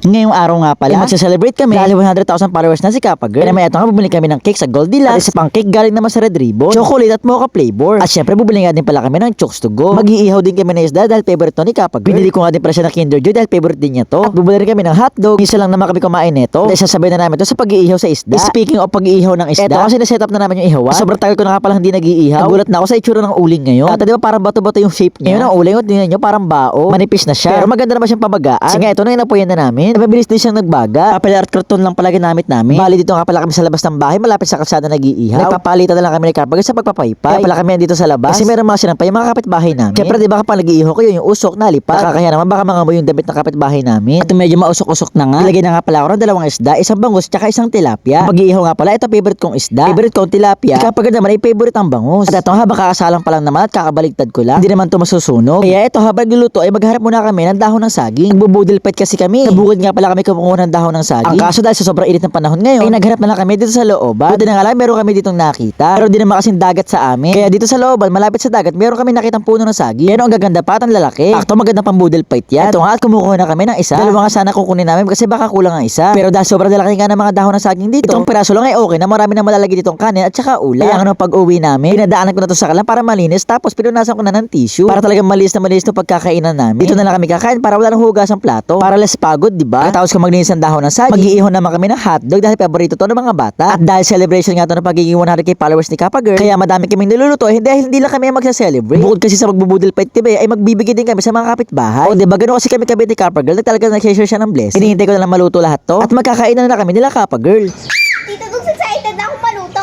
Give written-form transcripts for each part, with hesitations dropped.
Ngayong araw nga pala, magsa-celebrate kami dahil 100,000 followers na si Kappa Girl. Kaya may eto nga, bumili kami ng cake sa Goldilocks, isa pang cake galing naman sa Red Ribbon, chocolate at mocha flavor. At syempre, bubili nga din pala kami ng chokes to go. Mag-iihaw din kami na isda dahil favorite to ni Kappa Girl. Binili ko nga din pala siya ng Kinder Joy dahil favorite din niya to. At bubili rin kami ng hotdog. Isa lang naman kami kumain nito. Dahil sasabay na namin to sa pag-iihaw sa isda. Speaking of pag-iihaw ng isda, eto kasi na-set up na namin yung ihawan. Sobrang tagal ko na nga pala hindi nag-iihaw. Nagulat na ako sa itsura ng uling ngayon. Di ba parang bato-bato yung shape niya? Ngayon ang uling, tingnan niyo parang bao. Manipis na siya. Pero maganda naman siyang pabagaan. Kasi nga ito na inapoyan na namin. Mabilis din siyang baga. Kapila art carton lang pala ginamit namin. Bali dito nga pala kami sa labas ng bahay, malapit sa kalsada nag-iihaw. Nagpapalitan na lang kami ni Kappa Girl sa pagpapaypay. Kaya pala kami dito sa labas. Kasi meron mga sinampay yung mga kapitbahay namin. Siyempre di ba kapag nag-iihaw ko yung usok na lipat. Nakakaya naman baka mangamoy yung damit ng kapitbahay namin. At medyo mausok-usok na nga. Ilagay na nga pala ako ng dalawang isda, isang bangus tsaka isang tilapia. Pag-iihaw nga pala, ito favorite kong isda. Favorite kong tilapia. Si Kappa Girl naman ay favorite ang bangus. At ito habang kakasalang pa lang naman at kakabaligtad ko lang. Hindi naman to masusunog. Kaya ito habang luluto ay magharap muna kami ng dahon ng saging. Nagbubudil fight kasi kami. Sa bukid nga pala kami kumukuha ng dahon ng saging. Ang kaso dahil sa sobrang init ng panahon ngayon, ay nagharap na lang kami dito sa looban. Buti na nga lang, meron kami ditong nakita. Pero di naman kasing dagat sa amin. Kaya dito sa looban, malapit sa dagat, meron kami nakitang puno ng saging. Pero ang gaganda pa at ang lalaki. Akto magandang pambudel fight yan. Ito nga at kumukuha na kami ng isa. Dalawa nga sana kukunin namin kasi baka kulang ang isa. Pero dahil sobrang lalaki nga ng mga dahon ng saging dito, itong piraso lang ay okay na marami na malalagay ditong kanin at saka ulam. Kaya ano pag uwi namin, pinadaanan ko na to sa kalan para malinis tapos pinunasan ko na ng tissue para talagang malinis na malinis to pagkakainan namin. Dito na lang kami kakain para wala nang hugas ang plato. Para less pagod, di ba? Tapos kung maglinis ang dahon ng saging, mag-iihon naman kami ng hotdog dahil paborito to ng mga bata. At dahil celebration nga to ng pagiging 100k followers ni Kappa Girl, kaya madami kaming niluluto dahil hindi lang kami magsa-celebrate. Bukod kasi sa magbubudil fight, diba, ay magbibigay din kami sa mga kapitbahay. O diba, ganoon kasi kami ni Kappa Girl, talaga nag-share siya ng blessing. Hinihintay ko na lang maluto lahat to at magkakainan na kami nila Kappa Girl. Tito Dux, excited na akong maluto.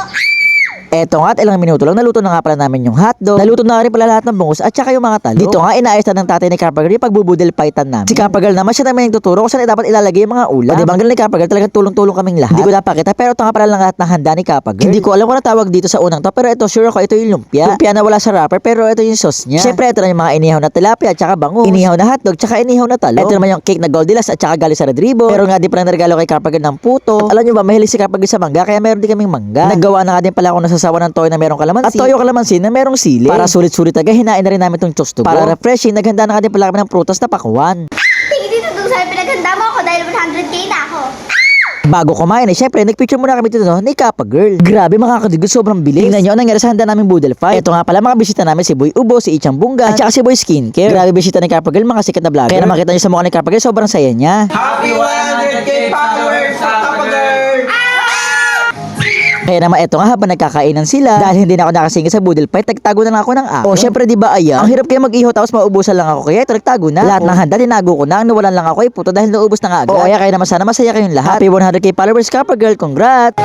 Eto nga at ilang minuto lang naluto na nga pala namin yung hotdog. Naluto na rin pala lahat ng bangus at saka yung mga talo. Dito nga inaayos na ng tatay ni Kappa Girl yung pagbubudil fightan namin. Si Kappa Girl naman siya naman yung tuturo kung saan dapat ilalagay yung mga ulam. Diba ang galing ni Kappa Girl, talagang tulong-tulong kaming lahat. Hindi ko napakita pero ito nga pala lang lahat ng handa ni Kappa Girl. Hindi ko alam kung ano tawag dito sa unang to pero ito sure ako ito yung lumpia. Lumpia na wala sa wrapper pero ito yung sauce niya. Siyempre ito na yung mga inihaw na tilapia at saka bangus. Inihaw na hotdog tsaka inihaw na talong. Ito naman yung cake na Goldilocks at saka galing sa Red Ribbon. Pero nga di pa regalo kay Kappa Girl ng puto. At alam nyo ba mahilig si Kappa Girl sa mangga kaya meron din kaming mangga. Naggawa na nga din pala ako nasasawa ng toy na merong kalamansi. At toyo kalamansi na merong sili. Para sulit-sulit taga hinain na rin namin tong chokes to go. Para refreshing, naghanda na nga din pala kami ng prutas na pakwan. Tingin Tito Dux, sabi pinaghanda mo ako dahil 100k na ako. Bago kumain syempre nagpicture muna kami dito ni Kappa Girl. Grabe makakadigod, sobrang bilis. Tingnan nyo ang nangyari sa handa namin budel fight. Ito nga pala mga bisita namin si Boy Ubo, si Ichang Bunga, at saka si Boy Skincare. Grabe bisita ni Kappa Girl, mga sikat na vlogger. Kaya na makita nyo sa mukha ni Kappa Girl, sobrang saya niya. Happy 100k followers sa Kappa Girl! Kaya naman eto nga habang nagkakainan sila, dahil hindi na ako nakasingit sa budel fight, nagtago na lang ako ng ako. O syempre di ba aya, ang hirap kaya mag-ihaw tapos maubusan lang ako, kaya ito nagtago na. Lahat ng handa tinago ko na, ang nawalan lang ako ay puto dahil naubos na nga agad. O kaya naman sana masaya kayong lahat. Happy 100k followers Kappa Girl, congrats!